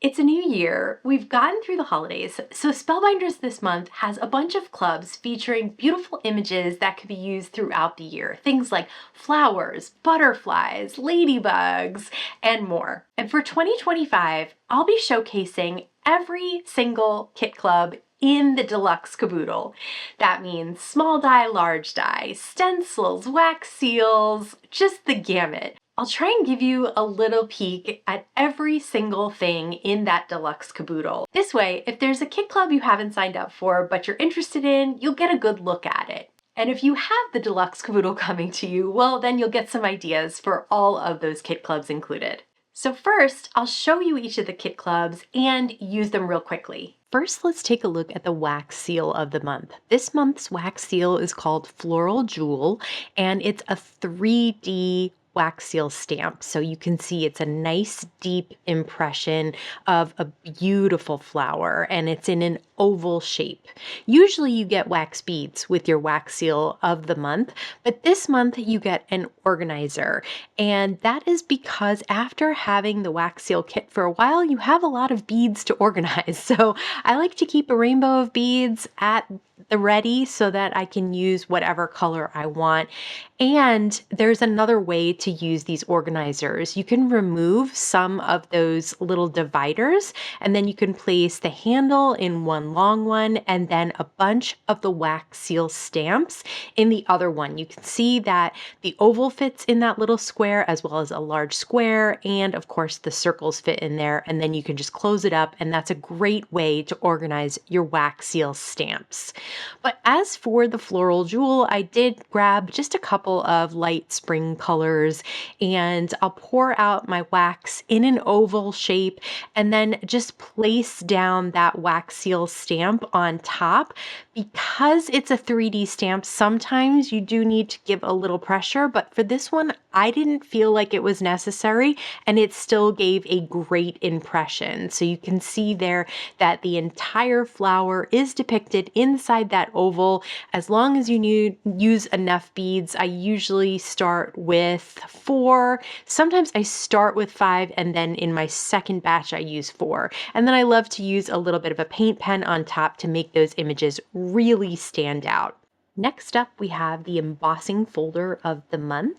It's a new year. We've gotten through the holidays, so Spellbinders this month has a bunch of clubs featuring beautiful images that could be used throughout the year. Things like flowers, butterflies, ladybugs, and more. And for 2025, I'll be showcasing every single kit club in the Deluxe Caboodle. That means small die, large die, stencils, wax seals, just the gamut. I'll try and give you a little peek at every single thing in that Deluxe Caboodle. This way, if there's a kit club you haven't signed up for but you're interested in, you'll get a good look at it. And if you have the Deluxe Caboodle coming to you, well, then you'll get some ideas for all of those kit clubs included. So first, I'll show you each of the kit clubs and use them real quickly. First, let's take a look at the wax seal of the month. This month's wax seal is called Floral Jewel, and it's a 3D wax seal stamp. So you can see it's a nice deep impression of a beautiful flower, and it's in an oval shape. Usually you get wax beads with your wax seal of the month, but this month you get an organizer. And that is because after having the wax seal kit for a while, you have a lot of beads to organize. So I like to keep a rainbow of beads at the ready so that I can use whatever color I want. And there's another way to use these organizers. You can remove some of those little dividers, and then you can place the handle in one long one and then a bunch of the wax seal stamps in the other one. You can see that the oval fits in that little square as well as a large square, and of course the circles fit in there, and then you can just close it up, and that's a great way to organize your wax seal stamps. But as for the Floral Jewel, I did grab just a couple of light spring colors, and I'll pour out my wax in an oval shape and then just place down that wax seal stamp on top. Because it's a 3D stamp, sometimes you do need to give a little pressure, but for this one, I didn't feel like it was necessary, and it still gave a great impression. So you can see there that the entire flower is depicted inside that oval. As long as you use enough beads, I usually start with 4. Sometimes I start with 5, and then in my second batch, I use 4. And then I love to use a little bit of a paint pen on top to make those images really stand out. Next up, we have the embossing folder of the month.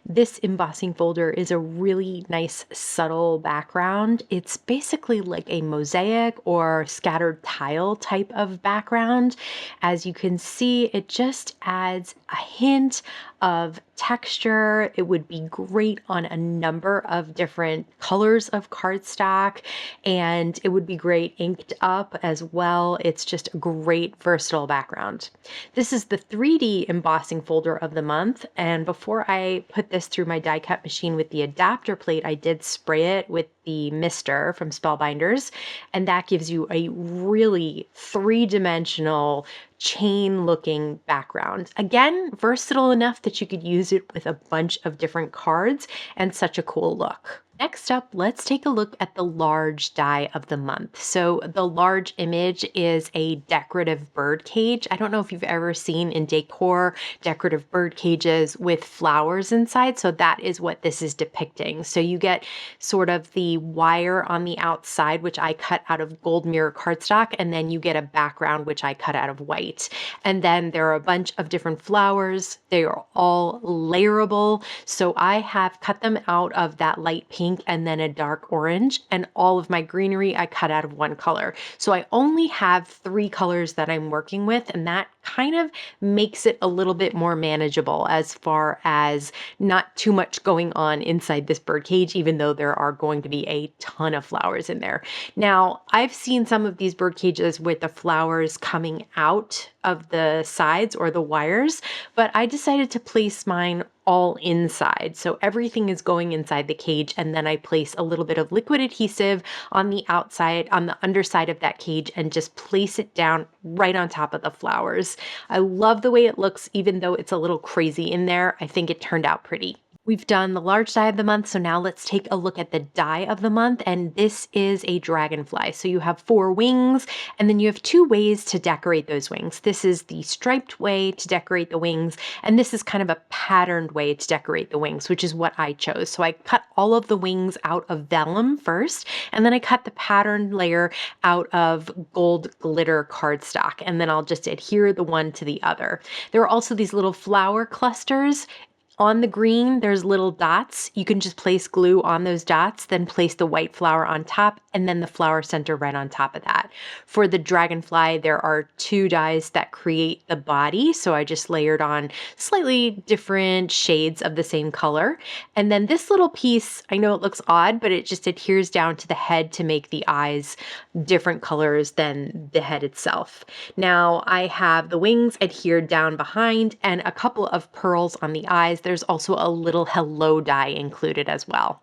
This embossing folder is a really nice, subtle background. It's basically like a mosaic or scattered tile type of background. As you can see, it just adds a hint of texture. It would be great on a number of different colors of cardstock, and it would be great inked up as well. It's just a great versatile background. This is the 3D embossing folder of the month, and before I put this through my die cut machine with the adapter plate, I did spray it with the mister from Spellbinders, and that gives you a really three-dimensional chain looking background. Again, versatile enough that you could use it with a bunch of different cards, and such a cool look. Next up, let's take a look at the large die of the month. So the large image is a decorative bird cage. I don't know if you've ever seen in decor decorative bird cages with flowers inside. So that is what this is depicting. So you get sort of the wire on the outside, which I cut out of gold mirror cardstock, and then you get a background, which I cut out of white. And then there are a bunch of different flowers. They are all layerable. So I have cut them out of that light pink and then a dark orange, and all of my greenery I cut out of one color. So I only have 3 colors that I'm working with, and that kind of makes it a little bit more manageable as far as not too much going on inside this bird cage, even though there are going to be a ton of flowers in there. Now, I've seen some of these bird cages with the flowers coming out of the sides or the wires, but I decided to place mine all inside. So everything is going inside the cage, and then I place a little bit of liquid adhesive on the outside, on the underside of that cage, and just place it down right on top of the flowers. I love the way it looks, even though it's a little crazy in there. I think it turned out pretty. We've done the large die of the month, so now let's take a look at the die of the month, and this is a dragonfly. So you have 4 wings, and then you have 2 ways to decorate those wings. This is the striped way to decorate the wings, and this is kind of a patterned way to decorate the wings, which is what I chose. So I cut all of the wings out of vellum first, and then I cut the pattern layer out of gold glitter cardstock, and then I'll just adhere the one to the other. There are also these little flower clusters. On the green, there's little dots. You can just place glue on those dots, then place the white flower on top, and then the flower center right on top of that. For the dragonfly, there are 2 dies that create the body, so I just layered on slightly different shades of the same color. And then this little piece, I know it looks odd, but it just adheres down to the head to make the eyes different colors than the head itself. Now I have the wings adhered down behind and a couple of pearls on the eyes. There's also a little hello die included as well.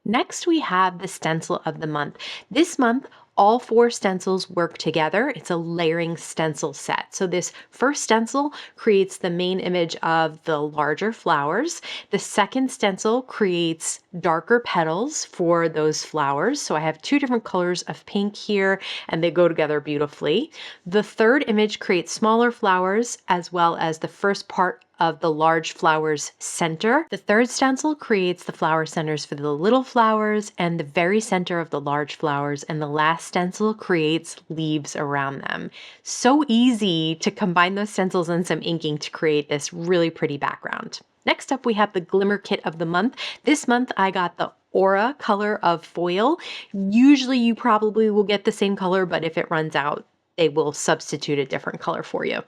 Next, we have the stencil of the month. This month, all 4 stencils work together. It's a layering stencil set. So this first stencil creates the main image of the larger flowers. The second stencil creates darker petals for those flowers. So I have 2 different colors of pink here, and they go together beautifully. The third image creates smaller flowers as well as the first part of the large flower's center. The third stencil creates the flower centers for the little flowers and the very center of the large flowers, and the last stencil creates leaves around them. So easy to combine those stencils and some inking to create this really pretty background. Next up, we have the Glimmer Kit of the month. This month, I got the Aura color of foil. Usually you probably will get the same color, but if it runs out, they will substitute a different color for you.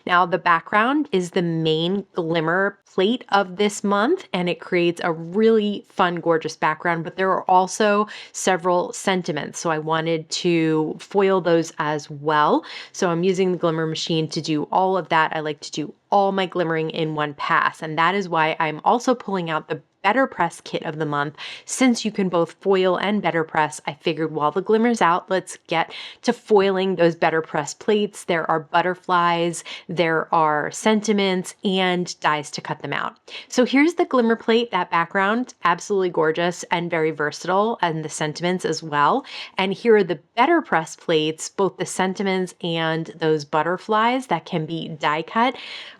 Now the background is the main glimmer plate of this month, and it creates a really fun, gorgeous background, but there are also several sentiments. So I wanted to foil those as well. So I'm using the Glimmer machine to do all of that. I like to do all my glimmering in one pass, and that is why I'm also pulling out the Better Press kit of the month. Since you can both foil and better press, I figured while the glimmer's out, let's get to foiling those better press plates. There are butterflies, there are sentiments, and dies to cut them out. So here's the glimmer plate, that background, absolutely gorgeous and very versatile, and the sentiments as well. And here are the better press plates, both the sentiments and those butterflies that can be die cut,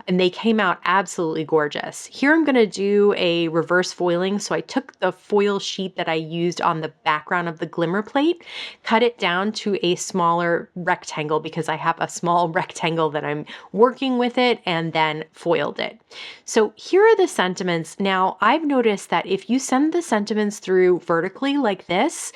and they came out absolutely gorgeous. Here I'm going to do a reverse foiling. So I took the foil sheet that I used on the background of the glimmer plate, cut it down to a smaller rectangle because I have a small rectangle that I'm working with it, and then foiled it. So here are the sentiments. Now I've noticed that if you send the sentiments through vertically like this,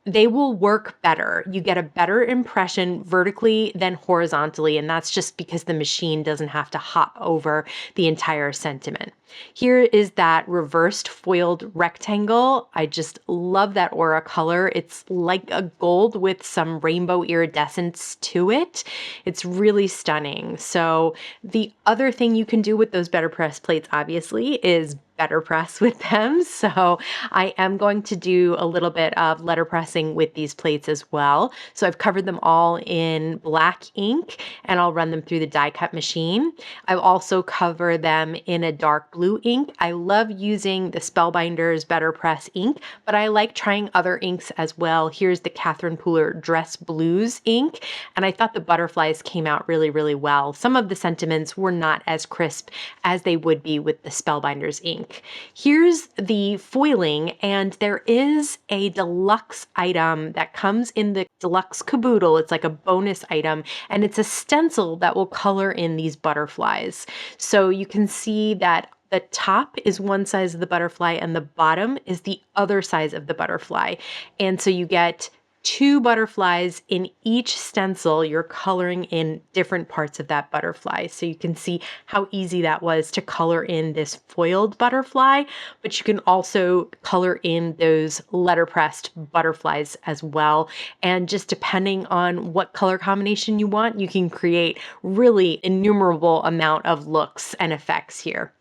they will work better. You get a better impression vertically than horizontally, and that's just because the machine doesn't have to hop over the entire sentiment. Here is that reversed foiled rectangle. I just love that aura color. It's like a gold with some rainbow iridescence to it. It's really stunning. So the other thing you can do with those better press plates, obviously, is better press with them. So I am going to do a little bit of letter pressing with these plates as well. So I've covered them all in black ink, and I'll run them through the die cut machine. I've also covered them in a dark blue ink. I love using the Spellbinders Better Press ink, but I like trying other inks as well. Here's the Catherine Pooler Dress Blues ink, and I thought the butterflies came out really, really well. Some of the sentiments were not as crisp as they would be with the Spellbinders ink. Here's the foiling, and there is a deluxe item that comes in the Deluxe Caboodle. It's like a bonus item, and it's a stencil that will color in these butterflies. So you can see that the top is one size of the butterfly and the bottom is the other size of the butterfly. And so you get 2 butterflies in each stencil. You're coloring in different parts of that butterfly. So you can see how easy that was to color in this foiled butterfly, but you can also color in those letterpressed butterflies as well. And just depending on what color combination you want, you can create really innumerable amount of looks and effects here.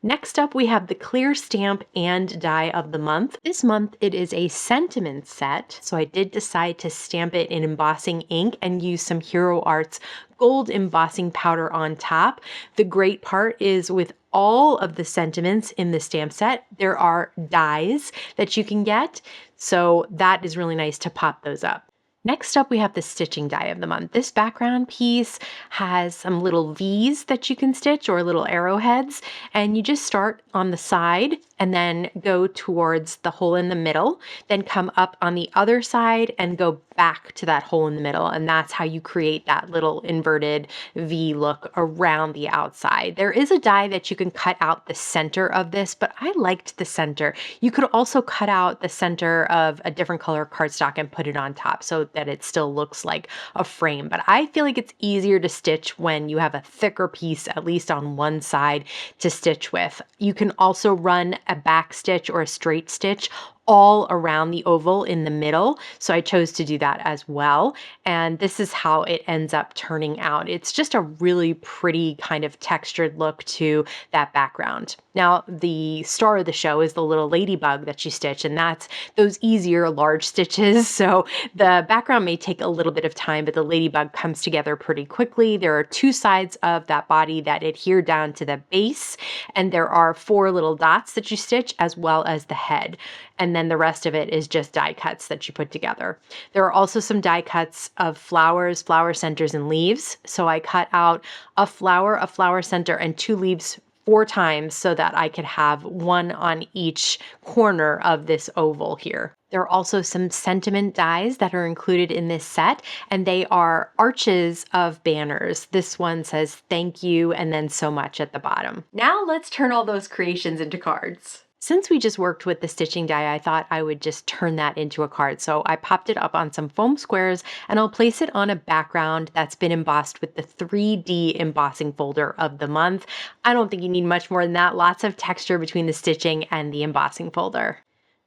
Next up, we have the clear stamp and die of the month. This month, it is a sentiment set, so I did decide to stamp it in embossing ink and use some Hero Arts gold embossing powder on top. The great part is with all of the sentiments in the stamp set, there are dies that you can get. So that is really nice to pop those up. Next up, we have the stitching die of the month. This background piece has some little V's that you can stitch, or little arrowheads, and you just start on the side and then go towards the hole in the middle, then come up on the other side and go back to that hole in the middle. And that's how you create that little inverted V look around the outside. There is a die that you can cut out the center of this, but I liked the center. You could also cut out the center of a different color cardstock and put it on top so that it still looks like a frame. But I feel like it's easier to stitch when you have a thicker piece, at least on one side, to stitch with. You can also run a back stitch or a straight stitch all around the oval in the middle. So I chose to do that as well. And this is how it ends up turning out. It's just a really pretty kind of textured look to that background. Now, the star of the show is the little ladybug that you stitch, and that's those easier large stitches. So the background may take a little bit of time, but the ladybug comes together pretty quickly. There are two sides of that body that adhere down to the base, and there are 4 little dots that you stitch, as well as the head. And then the rest of it is just die cuts that you put together. There are also some die cuts of flowers, flower centers, and leaves. So I cut out a flower center, and 2 leaves 4 times so that I could have 1 on each corner of this oval here. There are also some sentiment dies that are included in this set, and they are arches of banners. This one says thank you and then so much at the bottom. Now let's turn all those creations into cards. Since we just worked with the stitching die, I thought I would just turn that into a card. So I popped it up on some foam squares, and I'll place it on a background that's been embossed with the 3D embossing folder of the month. I don't think you need much more than that. Lots of texture between the stitching and the embossing folder.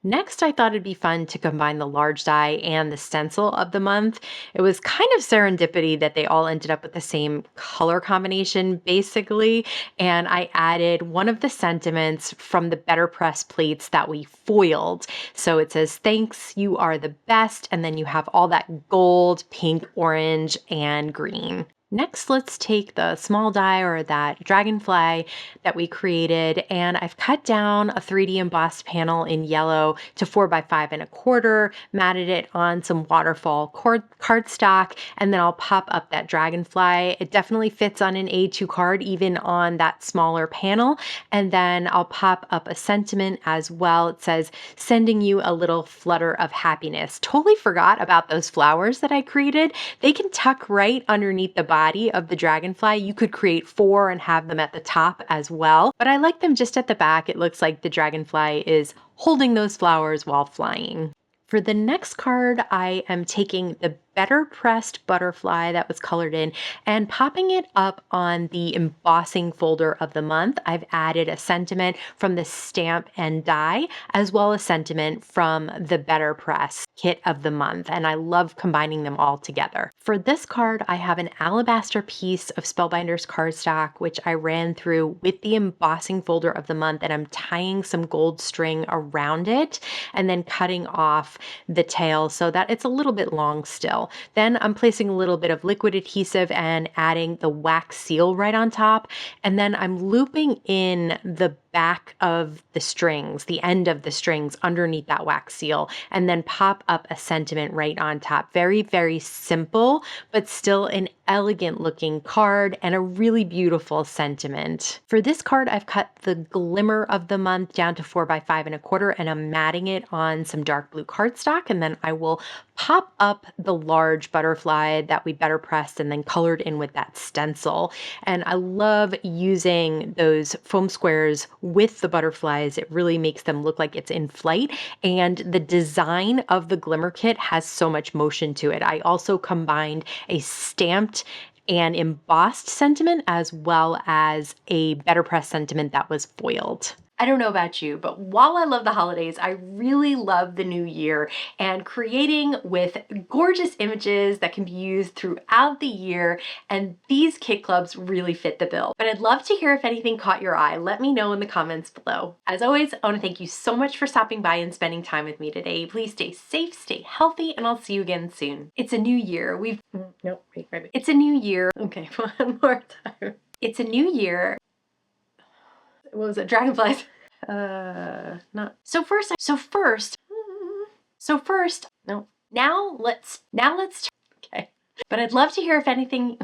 Next, I thought it'd be fun to combine the large die and the stencil of the month. It was kind of serendipity that they all ended up with the same color combination, basically, and I added one of the sentiments from the Better Press plates that we foiled. So it says, thanks, you are the best, and then you have all that gold, pink, orange, and green. Next, let's take the small die, or that dragonfly that we created, and I've cut down a 3D embossed panel in yellow to 4 by 5.25, matted it on some waterfall cardstock, and then I'll pop up that dragonfly. It definitely fits on an A2 card, even on that smaller panel. And then I'll pop up a sentiment as well. It says, sending you a little flutter of happiness. Totally forgot about those flowers that I created. They can tuck right underneath the body of the dragonfly. You could create 4 and have them at the top as well, but I like them just at the back. It looks like the dragonfly is holding those flowers while flying. For the next card, I am taking the Better Pressed butterfly that was colored in and popping it up on the embossing folder of the month. I've added a sentiment from the stamp and die, as well as sentiment from the Better Press kit of the month, and I love combining them all together. For this card, I have an alabaster piece of Spellbinders cardstock, which I ran through with the embossing folder of the month, and I'm tying some gold string around it and then cutting off the tail so that it's a little bit long still. Then I'm placing a little bit of liquid adhesive and adding the wax seal right on top. And then I'm looping in the back of the strings, the end of the strings underneath that wax seal, and then pop up a sentiment right on top. Very, very simple, but still an elegant looking card and a really beautiful sentiment. For this card, I've cut the Glimmer of the month down to 4 by 5.25, and I'm matting it on some dark blue cardstock, and then I will pop up the large butterfly that we better pressed and then colored in with that stencil. And I love using those foam squares with the butterflies. It really makes them look like it's in flight, and the design of the Glimmer kit has so much motion to it. I also combined a stamped and embossed sentiment as well as a Better Press sentiment that was foiled. I don't know about you, but while I love the holidays, I really love the new year and creating with gorgeous images that can be used throughout the year, and these kit clubs really fit the bill. But I'd love to hear if anything caught your eye. Let me know in the comments below. As always, I want to thank you so much for stopping by and spending time with me today. Please stay safe, stay healthy, and I'll see you again soon. It's a new year. It's a new year. Okay, one more time. It's a new year. what was it? Dragonflies. Not. No. Now let's, okay. But I'd love to hear if anything,